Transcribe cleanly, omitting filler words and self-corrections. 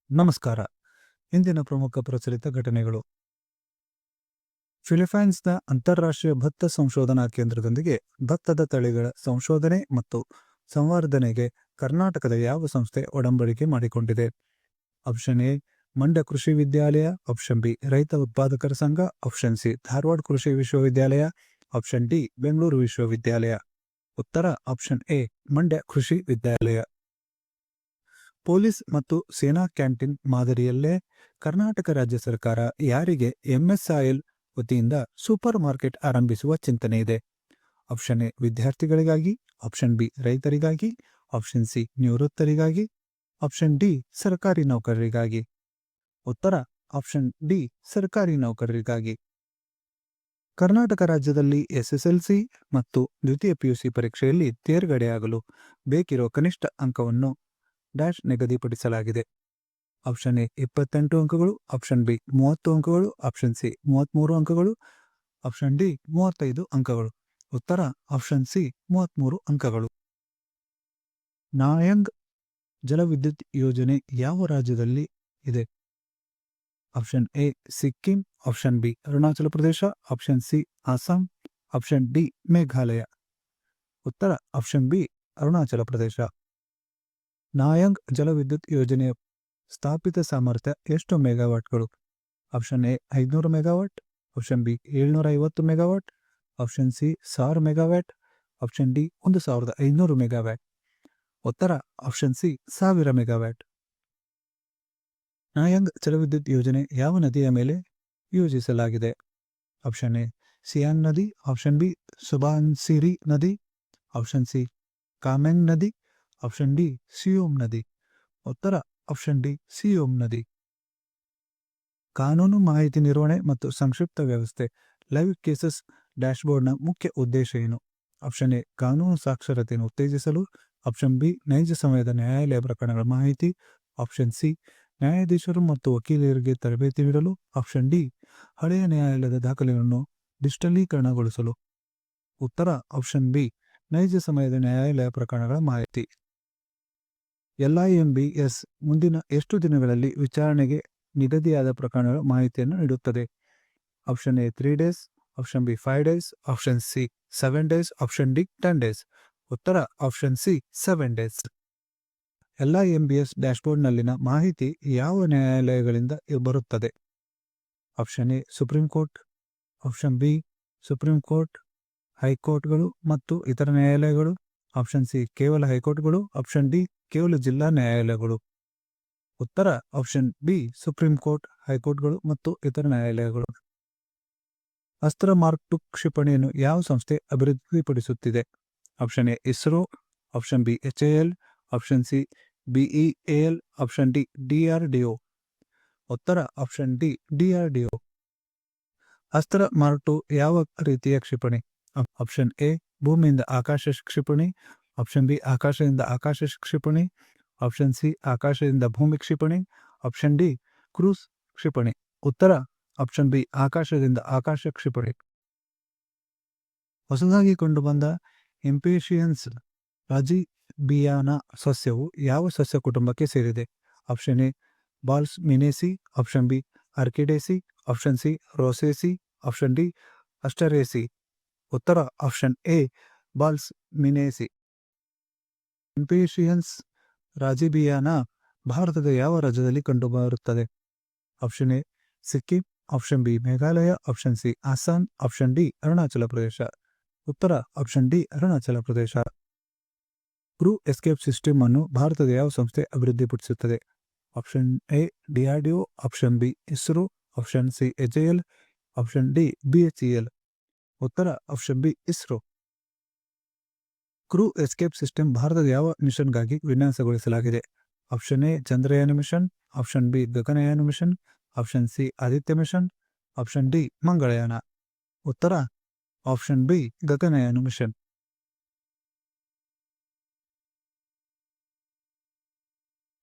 ನಮಸ್ಕಾರ. ಇಂದಿನ ಪ್ರಮುಖ ಪ್ರಚಲಿತ ಘಟನೆಗಳು. ಫಿಲಿಪೈನ್ಸ್ನ ಅಂತಾರಾಷ್ಟ್ರೀಯ ಭತ್ತ ಸಂಶೋಧನಾ ಕೇಂದ್ರದೊಂದಿಗೆ ಭತ್ತದ ತಳಿಗಳ ಸಂಶೋಧನೆ ಮತ್ತು ಸಂವರ್ಧನೆಗೆ ಕರ್ನಾಟಕದ ಯಾವ ಸಂಸ್ಥೆ ಒಡಂಬಡಿಕೆ ಮಾಡಿಕೊಂಡಿದೆ? ಆಪ್ಷನ್ ಎ ಮಂಡ್ಯ ಕೃಷಿ ವಿದ್ಯಾಲಯ, ಆಪ್ಷನ್ ಬಿ ರೈತ ಉತ್ಪಾದಕರ ಸಂಘ, ಆಪ್ಷನ್ ಸಿ ಧಾರವಾಡ ಕೃಷಿ ವಿಶ್ವವಿದ್ಯಾಲಯ, ಆಪ್ಷನ್ ಡಿ ಬೆಂಗಳೂರು ವಿಶ್ವವಿದ್ಯಾಲಯ. ಉತ್ತರ ಆಪ್ಷನ್ ಎ ಮಂಡ್ಯ ಕೃಷಿ ವಿದ್ಯಾಲಯ. ಪೊಲೀಸ್ ಮತ್ತು ಸೇನಾ ಕ್ಯಾಂಟೀನ್ ಮಾದರಿಯಲ್ಲೇ ಕರ್ನಾಟಕ ರಾಜ್ಯ ಸರ್ಕಾರ ಯಾರಿಗೆ ಎಂಎಸ್ಐಎಲ್ ವತಿಯಿಂದ ಸೂಪರ್ ಮಾರ್ಕೆಟ್ ಆರಂಭಿಸುವ ಚಿಂತನೆ ಇದೆ? ಆಪ್ಷನ್ ಎ ವಿದ್ಯಾರ್ಥಿಗಳಿಗಾಗಿ, ಆಪ್ಷನ್ ಬಿ ರೈತರಿಗಾಗಿ, ಆಪ್ಷನ್ ಸಿ ನಿವೃತ್ತರಿಗಾಗಿ, ಆಪ್ಷನ್ ಡಿ ಸರ್ಕಾರಿ ನೌಕರರಿಗಾಗಿ. ಉತ್ತರ ಆಪ್ಷನ್ ಡಿ ಸರ್ಕಾರಿ ನೌಕರರಿಗಾಗಿ. ಕರ್ನಾಟಕ ರಾಜ್ಯದಲ್ಲಿ ಎಸ್ಎಸ್ಎಲ್ಸಿ ಮತ್ತು ದ್ವಿತೀಯ ಪಿಯುಸಿ ಪರೀಕ್ಷೆಯಲ್ಲಿ ತೇರ್ಗಡೆಯಾಗಲು ಬೇಕಿರುವ ಕನಿಷ್ಠ ಅಂಕವನ್ನು ಡ್ಯಾಶ್ ನಿಗದಿಪಡಿಸಲಾಗಿದೆ. ಆಪ್ಷನ್ ಎ 28 ಅಂಕಗಳು, ಆಪ್ಷನ್ ಬಿ 30 ಅಂಕಗಳು, ಆಪ್ಷನ್ ಸಿ 33 ಅಂಕಗಳು, ಆಪ್ಷನ್ ಡಿ 35 ಅಂಕಗಳು. ಉತ್ತರ ಆಪ್ಷನ್ ಸಿ 33 ಅಂಕಗಳು. ನಾಯಾಂಗ್ ಜಲವಿದ್ಯುತ್ ಯೋಜನೆ ಯಾವ ರಾಜ್ಯದಲ್ಲಿ ಇದೆ? Option A Sikkim, option B Arunachal Pradesh, option C Assam, option D Meghalaya. ಉತ್ತರ ಆಪ್ಷನ್ ಬಿ ಅರುಣಾಚಲ ಪ್ರದೇಶ. ನಾಯಾಂಗ್ ಜಲವಿದ್ಯುತ್ ಯೋಜನೆಯ ಸ್ಥಾಪಿತ ಸಾಮರ್ಥ್ಯ ಎಷ್ಟು ಮೆಗಾವಾಟ್ಗಳು? Option A 500 megawatt, option B 750 megawatt, option C 1000 megawatt, option D 1500 megawatt. ಉತ್ತರ ಆಪ್ಷನ್ ಸಿ 1000 ಮೆಗಾವ್ಯಾಟ್. ನಾಯಾಂಗ್ ಜಲವಿದ್ಯುತ್ ಯೋಜನೆ ಯಾವ ನದಿಯ ಮೇಲೆ ಯೋಜಿಸಲಾಗಿದೆ? ಆಪ್ಷನ್ ಎ ಸಿಯಾಂಗ್ ನದಿ, ಆಪ್ಷನ್ ಬಿ ಸುಬಾನ್ಸಿರಿ ನದಿ, ಆಪ್ಷನ್ ಸಿ ಕಾಮೆಂಗ್ ನದಿ, ಆಪ್ಷನ್ ಡಿ ಸಿಯೋಮ್ ನದಿ. ಉತ್ತರ ಆಪ್ಷನ್ ಡಿ ಸಿಯೋಮ್ ನದಿ. ಕಾನೂನು ಮಾಹಿತಿ ನಿರ್ವಹಣೆ ಮತ್ತು ಸಂಕ್ಷಿಪ್ತ ವ್ಯವಸ್ಥೆ ಲೈವ್ ಕೇಸಸ್ ಡ್ಯಾಶ್ಬೋರ್ಡ್ನ ಮುಖ್ಯ ಉದ್ದೇಶ ಏನು? ಆಪ್ಷನ್ ಎ ಕಾನೂನು ಸಾಕ್ಷರತೆಯನ್ನು ಉತ್ತೇಜಿಸಲು, ಆಪ್ಷನ್ ಬಿ ನೈಜ ಸಮಯದ ನ್ಯಾಯಾಲಯ ಪ್ರಕರಣಗಳ ಮಾಹಿತಿ, ಆಪ್ಷನ್ ಸಿ ನ್ಯಾಯಾಧೀಶರು ಮತ್ತು ವಕೀಲರಿಗೆ ತರಬೇತಿ ನೀಡಲು, ಆಪ್ಷನ್ ಡಿ ಹಳೆಯ ನ್ಯಾಯಾಲಯದ ದಾಖಲೆಗಳನ್ನು ಡಿಜಿಟಲೀಕರಣಗೊಳಿಸಲು. ಉತ್ತರ ಆಪ್ಷನ್ ಬಿ ನೈಜ ಸಮಯದ ನ್ಯಾಯಾಲಯ ಪ್ರಕರಣಗಳ ಮಾಹಿತಿ. LIMBS ಮುಂದಿನ ಎಷ್ಟು ದಿನಗಳಲ್ಲಿ ವಿಚಾರಣೆಗೆ ನಿಗದಿಯಾದ ಪ್ರಕರಣಗಳ ಮಾಹಿತಿಯನ್ನು ನೀಡುತ್ತದೆ? Option A 3 days, option B 5 days, option C 7 days, option D 10 days. ಉತ್ತರ ಆಪ್ಷನ್ ಸಿ 7 days. LIMBS ಡ್ಯಾಶ್ಬೋರ್ಡ್ನಲ್ಲಿನ ಮಾಹಿತಿ ಯಾವ ನ್ಯಾಯಾಲಯಗಳಿಂದ ಬರುತ್ತದೆ? Option A supreme court, option B supreme court, ಹೈಕೋರ್ಟ್ಗಳು ಮತ್ತು ಇತರ ನ್ಯಾಯಾಲಯಗಳು, ಆಪ್ಷನ್ ಸಿ ಕೇವಲ ಹೈಕೋರ್ಟ್ಗಳು, ಆಪ್ಷನ್ ಡಿ ಕೇವಲ ಜಿಲ್ಲಾ ನ್ಯಾಯಾಲಯಗಳು. ಉತ್ತರ ಆಪ್ಷನ್ ಬಿ ಸುಪ್ರೀಂ ಕೋರ್ಟ್, ಹೈಕೋರ್ಟ್ಗಳು ಮತ್ತು ಇತರ ನ್ಯಾಯಾಲಯಗಳು. ಅಸ್ತ್ರ ಮಾರ್ಕ್ II ಕ್ಷಿಪಣಿಯನ್ನು ಯಾವ ಸಂಸ್ಥೆ ಅಭಿವೃದ್ಧಿಪಡಿಸುತ್ತಿದೆ? Option A ISRO, option B HAL, option C BEAL, option D DRDO. ಉತ್ತರ option D DRDO. Astra mark II ಯಾವ ರೀತಿಯ ಕ್ಷಿಪಣಿ? ಆಪ್ಷನ್ ಎ ಭೂಮಿಯಿಂದ ಆಕಾಶ ಕ್ಷಿಪಣಿ, ಆಪ್ಷನ್ ಬಿ ಆಕಾಶದಿಂದ ಆಕಾಶ ಕ್ಷಿಪಣಿ, ಆಪ್ಷನ್ ಸಿ ಆಕಾಶದಿಂದ ಭೂಮಿ ಕ್ಷಿಪಣಿ, ಆಪ್ಷನ್ ಡಿ ಕ್ರೂಸ್ ಕ್ಷಿಪಣಿ. ಉತ್ತರ ಆಪ್ಷನ್ ಬಿ ಆಕಾಶದಿಂದ ಆಕಾಶ ಕ್ಷಿಪಣಿ. ಹೊಸದಾಗಿ ಕಂಡುಬಂದ ಇಂಪೇಷಿಯನ್ಸ್ ರಾಜಿಬಿಯಾನಾ ಸಸ್ಯವು ಯಾವ ಸಸ್ಯ ಕುಟುಂಬಕ್ಕೆ ಸೇರಿದೆ? Option A balsaminaceae, option B orchidaceae, option C rosaceae, option D asteraceae. ಉತ್ತರ option A balsaminaceae. Impatiens ರಾಜಿಬಿಯಾನಾ ಭಾರತದ ಯಾವ ರಾಜ್ಯದಲ್ಲಿ ಕಂಡುಬರುತ್ತದೆ? Option A Sikkim, option B Meghalaya, option C Assam, option D Arunachal Pradesh. ಉತ್ತರ ಆಪ್ಷನ್ ಡಿ ಅರುಣಾಚಲ ಪ್ರದೇಶ. ಕ್ರೂ ಎಸ್ಕೇಪ್ ಸಿಸ್ಟಮ್ ಅನ್ನು ಭಾರತದ ಯಾವ ಸಂಸ್ಥೆ ಅಭಿವೃದ್ಧಿಪಡಿಸುತ್ತದೆ? Option A DRDO, option B ISRO, option C HAL, option D BHEL. ಉತ್ತರ option B ISRO. Crew escape system ಭಾರತದ ಯಾವ ಮಿಷನ್ಗಾಗಿ ವಿನ್ಯಾಸಗೊಳಿಸಲಾಗಿದೆ? Option A Chandrayaan mission, option B Gaganyaan mission, option C Aditya mission, option D Mangalyaan. ಉತ್ತರ ಆಪ್ಷನ್ ಬಿ ಗಗನಯಾನ ಮಿಷನ್.